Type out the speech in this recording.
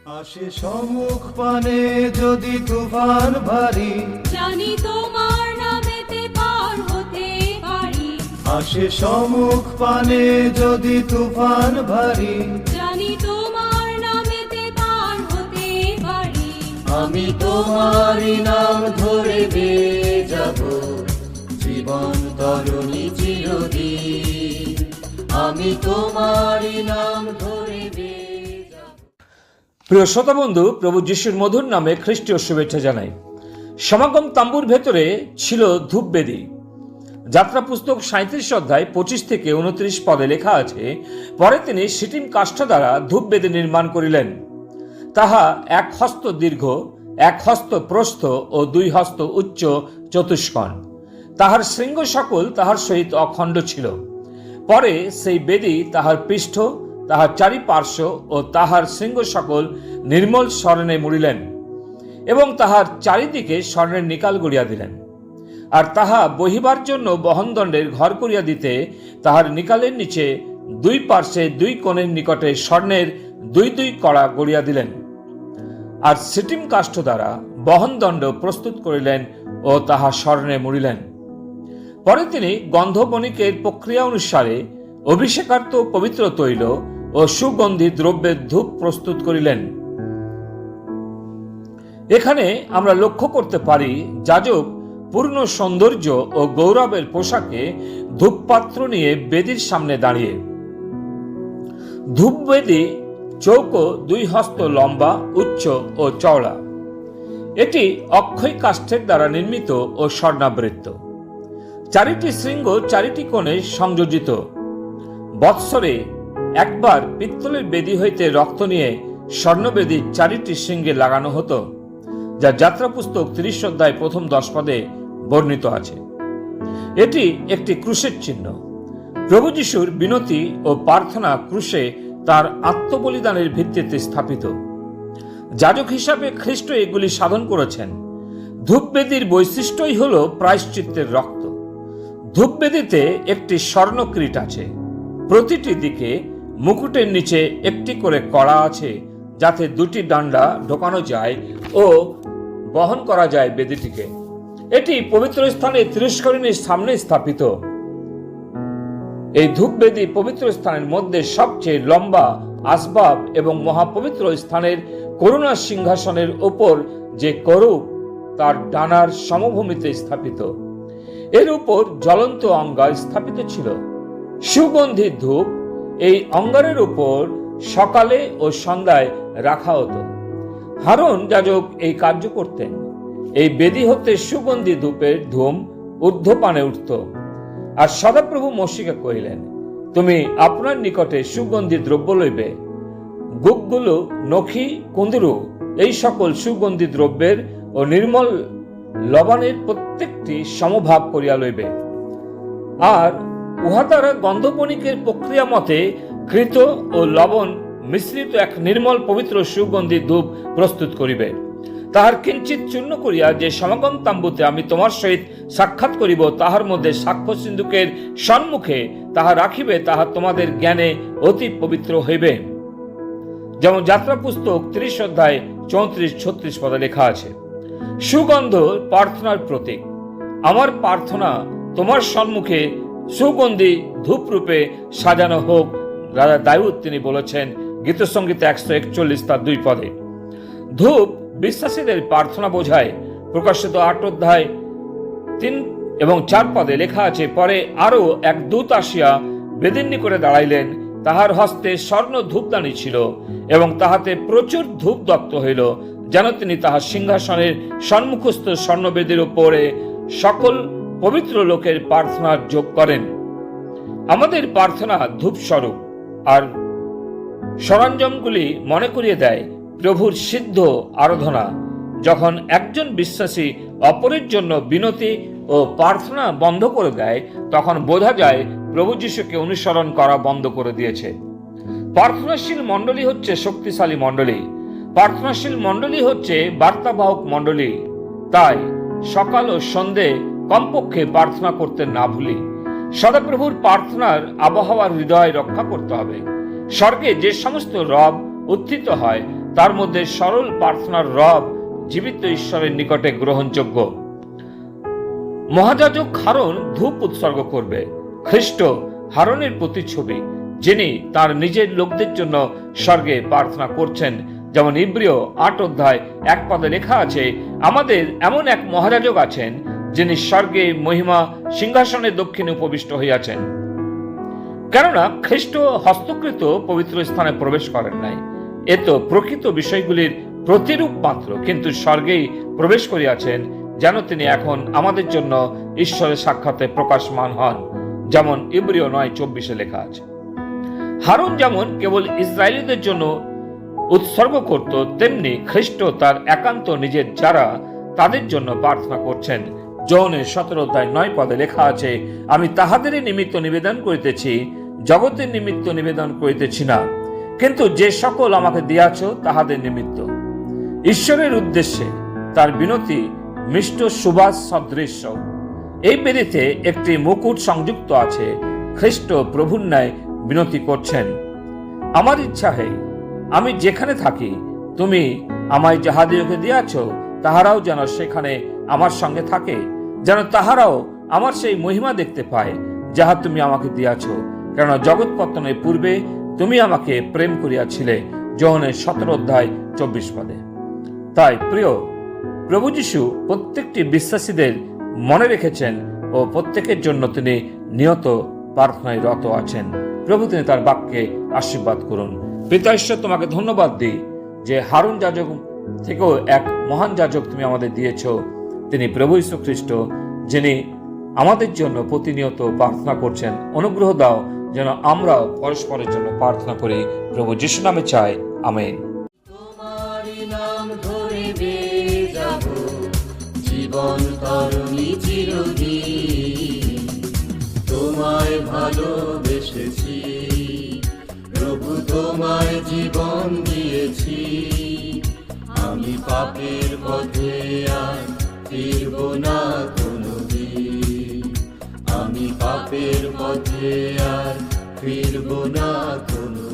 আসে সম্মুখ পানে যদি তুফান ভারী, জানি তোমার নামেতে পার হতে পারি। আসে সম্মুখ পানে যদি তুফান ভারী, জানি তোমার নামেতে পার হতে পারি। আমি তোমারই নাম ধরে বেয়ে যাব, জীবন তরণী চিরদিন। আমি তোমারই নাম ধরে বেয়ে যাব। প্রিয় শ্রোতা বন্ধু, প্রভু যিশুর মধুর নামে খ্রিস্টীয় শুভেচ্ছা জানাই। সমাগম তাম্বুর ভেতরে ছিল ধূপবেদী। যাত্রা পুস্তক 37 অধ্যায় 25 থেকে 29 পদে লেখা আছে, পরে তিনি সিটিম কাষ্ঠ দ্বারা ধূপবেদী নির্মাণ করিলেন। তাহা 1 হস্ত দীর্ঘ, 1 হস্ত প্রস্থ ও 2 হস্ত উচ্চ চতুষ্কোণ। তাহার শৃঙ্গ সকল তাহার সহিত অখণ্ড ছিল। পরে সেই বেদী, তাহার পৃষ্ঠ, তাহার চারিপার্শ্ব ও তাহার শৃঙ্গ সকল নির্মল স্বর্ণে মুড়িলেন এবং তাহার চারিদিকে স্বর্ণের নিকাল গড়িয়া দিলেন। আর তাহা বহিবার জন্য বহনদণ্ডের ঘর করিয়া দিতে তাহার নিকালের নিচে 2 পার্শ্বে 2 কোণের নিকটে স্বর্ণের 2 কড়া গড়িয়া দিলেন। আর সিটিম কাষ্ঠ দ্বারা বহনদণ্ড প্রস্তুত করিলেন ও তাহা স্বর্ণে মুড়িলেন। পরে তিনি গন্ধবণিকের প্রক্রিয়া অনুসারে অভিষেকার্থ পবিত্র তৈল ও সুগন্ধি দ্রব্যের ধূপ প্রস্তুত করিলেন। এখানে আমরা লক্ষ্য করতে পারি, যাজক পূর্ণ সৌন্দর্য ও গৌরবের পোশাকে ধূপপাত্র নিয়ে বেদীর সামনে দাঁড়িয়ে। ধূপবেদী চৌকো 2 হস্ত লম্বা, উচ্চ ও চওড়া। এটি অক্ষয় কাষ্ঠের দ্বারা নির্মিত ও স্বর্ণাবৃত। 4টি শৃঙ্গ 4টি কোণে সংযোজিত। বৎসরে একবার পিত্তলের বেদী হইতে রক্ত নিয়ে স্বর্ণবেদী 4টি শৃঙ্গে লাগানো হতো, যা যাত্রা পুস্তক 30 অধ্যায় 10 পদে বর্ণিত আছে। এটি একটি ক্রুশের চিহ্ন। প্রভু যিশুর বিনতি ও প্রার্থনা ক্রুশে তার আত্মবলিদানের ভিত্তিতে স্থাপিত। যাজক হিসাবে খ্রিস্ট এগুলি সাধন করেছেন। ধূপবেদীর বৈশিষ্ট্যই হল প্রায়শ্চিত্তের রক্ত। ধূপবেদীতে একটি স্বর্ণ কিরীট আছে। প্রতিটি দিকে মুকুটের নিচে একটি করে কড়া আছে, যাতে 2টি ডান্ডা ঢোকানো যায় ও বহন করা যায় বেদীটিকে। এটি পবিত্র স্থানে তিরস্করিণীর সামনে স্থাপিত। এই ধূপবেদী পবিত্র স্থানের মধ্যে সবচেয়ে লম্বা আসবাব এবং মহাপবিত্র স্থানের করুণা সিংহাসনের উপর যে করূপ তার ডানার সমভূমিতে স্থাপিত। এর উপর জ্বলন্ত অঙ্গার স্থাপিত ছিল। সুগন্ধি ধূপ এই অঙ্গারের উপর সকালে ও সন্ধ্যায় রাখা হতো। হারুন যাজক এই কার্য করতেন। এই বেদী হতে সুগন্ধি ধূপের ধূম ঊর্ধ্বপানে উঠত। আর সদাপ্রভু মোশিকে কহিলেন, তুমি আপনার নিকটে সুগন্ধি দ্রব্য লইবে, গুগগুলো, নখি, কুন্দরু, এই সকল সুগন্ধি দ্রব্যের ও নির্মল লবণের প্রত্যেকটি সমভাগ করিয়া লইবে। আর উহা দ্বারা গন্ধবণিকের প্রক্রিয়া মতে ঘৃত ও লবণ মিশ্রিত এক নির্মল পবিত্র সুগন্ধি ধূপ প্রস্তুত করিবে। তাহার কিঞ্চিত চূর্ণ করিয়া যে সমাগম তাম্বুতে আমি তোমার সহিত সাক্ষাৎ করিব, তাহার মধ্যে সাক্ষ্য সিন্ধুকের সম্মুখে তাহা রাখিবে। তাহা তোমাদের জ্ঞানে অতি পবিত্র হইবে। যেমন যাত্রা পুস্তক 30 অধ্যায় 34-36 পদে লেখা আছে। সুগন্ধ প্রার্থনার প্রতীক। আমার প্রার্থনা তোমার সম্মুখে সুগন্ধি ধূপ রূপে সাজানো হোক। রাজা দাউদ তিনি বলেছেন গীতসংগীত 141 তার 2 পদে। ধূপ বিশ্বাসীদের প্রার্থনা বোঝায়। প্রকাশিত 8 অধ্যায় 3 এবং 4 পদে লেখা আছে, পরে আরো এক দূত আসিয়া বেদীর নিকটে দাঁড়াইলেন। তাহার হস্তে স্বর্ণ ধূপদানি ছিল এবং তাহাতে প্রচুর ধূপ দত্ত হইল, যেন তিনি তাহার সিংহাসনের সম্মুখস্থ স্বর্ণবেদীর উপরে সকল পবিত্র লোকের প্রার্থনার যোগ করেন। আমাদের প্রার্থনা ধূপ স্বরূপ, আর সরঞ্জামগুলি মনে করিয়ে দেয় প্রভুর সিদ্ধ আরাধনা। যখন একজন বিশ্বাসী অপরের জন্য বিনতি ও প্রার্থনা বন্ধ করে দেয়, তখন বোঝা যায় প্রভু যিশুকে অনুসরণ করা বন্ধ করে দিয়েছে। প্রার্থনাশীল মণ্ডলী হচ্ছে শক্তিশালী মণ্ডলী। প্রার্থনাশীল মণ্ডলী হচ্ছে বার্তাবাহক মণ্ডলী। তাই সকাল ও সন্ধে কমপক্ষে প্রার্থনা করতে না ভুলি। সদাপ্রভুর প্রার্থনার আবহাওয়ার হৃদয় রক্ষা করতে হবে। স্বর্গে যে সমস্ত রব উত্থিত হয় তার মধ্যে সরল প্রার্থনার রব জীবিত ঈশ্বরের নিকটে গ্রহণযোগ্য। মহাযাজক হারন ধূপ উৎসর্গ করবে। খ্রিস্ট হারনের প্রতিচ্ছবি, যিনি তার নিজের লোকদের জন্য স্বর্গে প্রার্থনা করছেন। যেমন ইব্রিয় 8 অধ্যায় 1 পদে লেখা আছে, আমাদের এমন এক মহাযাজক আছেন যিনি স্বর্গে মহিমা সিংহাসনের দক্ষিণে উপবিষ্ট হইয়াছেন। কেননা খ্রিস্ট হস্তকৃত পবিত্র স্থানে প্রবেশ করেন নাই, এ তো প্রকৃত বিষয়গুলির প্রতিরূপ মাত্র, কিন্তু স্বর্গেই প্রবেশ করিয়াছেন যেন তিনি এখন আমাদের জন্য ঈশ্বরের সাক্ষাতে প্রকাশমান হন, যেমন ইব্রিয় 9:24 লেখা আছে। হারুন যেমন কেবল ইসরায়েলীদের জন্য উৎসর্গ করত, তেমনি খ্রিস্ট তার একান্ত নিজের যারা তাদের জন্য প্রার্থনা করছেন। যোহনের 17 অধ্যায় 9 পদে লেখা আছে, আমি তাহাদেরই নিমিত্ত নিবেদন করিতেছি, জগতের নিমিত্ত নিবেদন করিতেছি না, কিন্তু যে সকল আমাকে দিয়াছ তাহাদের নিমিত্ত। ঈশ্বরের উদ্দেশ্যে তার বিনতি মিষ্ট সুবাস সদৃশ্য। এই বেদিতে একটি মুকুট সংযুক্ত আছে। খ্রিস্ট প্রভুর ন্যায় বিনতি করছেন, আমার ইচ্ছা হে, আমি যেখানে থাকি তুমি আমায় যাহাদিওকে দিয়াছ তাহারাও যেন সেখানে আমার সঙ্গে থাকে, যেন তাহারাও আমার সেই মহিমা দেখতে পায় যাহা তুমি আমাকে দিয়াছ, কেননা জগৎ পতনের পূর্বে তুমি আমাকে প্রেম করিয়াছিলে। যোহনের 17 অধ্যায় 24 পদে। তাই প্রিয়, প্রভু যীশু প্রত্যেকটি বিশ্বাসীদের মনে রেখেছেন ও প্রত্যেকের জন্য তিনি নিয়ত প্রার্থনায় রত আছেন। প্রভু তিনি তার বাক্যে আশীর্বাদ করুন। পিতা ঈশ্বর, তোমাকে ধন্যবাদ দিই যে হারুন যাজক থেকেও এক মহান যাজক তুমি আমাদের দিয়েছ, তিনি প্রভু যীশু খ্রিস্ট, যিনি আমাদের জন্য প্রতিনিয়ত প্রার্থনা করছেন। অনুগ্রহ দাও যেন আমরা পরস্পরের জন্য প্রার্থনা করি। প্রভু যীশু নামে চাই, আমেন। তোমারই নাম ধরে বেয়ে যাব, জীবন তরণী চিরদিন। তোমায় ভালোবেসেছি প্রভু, তোমায় জীবন দিয়েছি। আমি পাপের পথে আর ফিরব না কোনোদিন, আমি পাপের পথে আর ফিরব না কোনো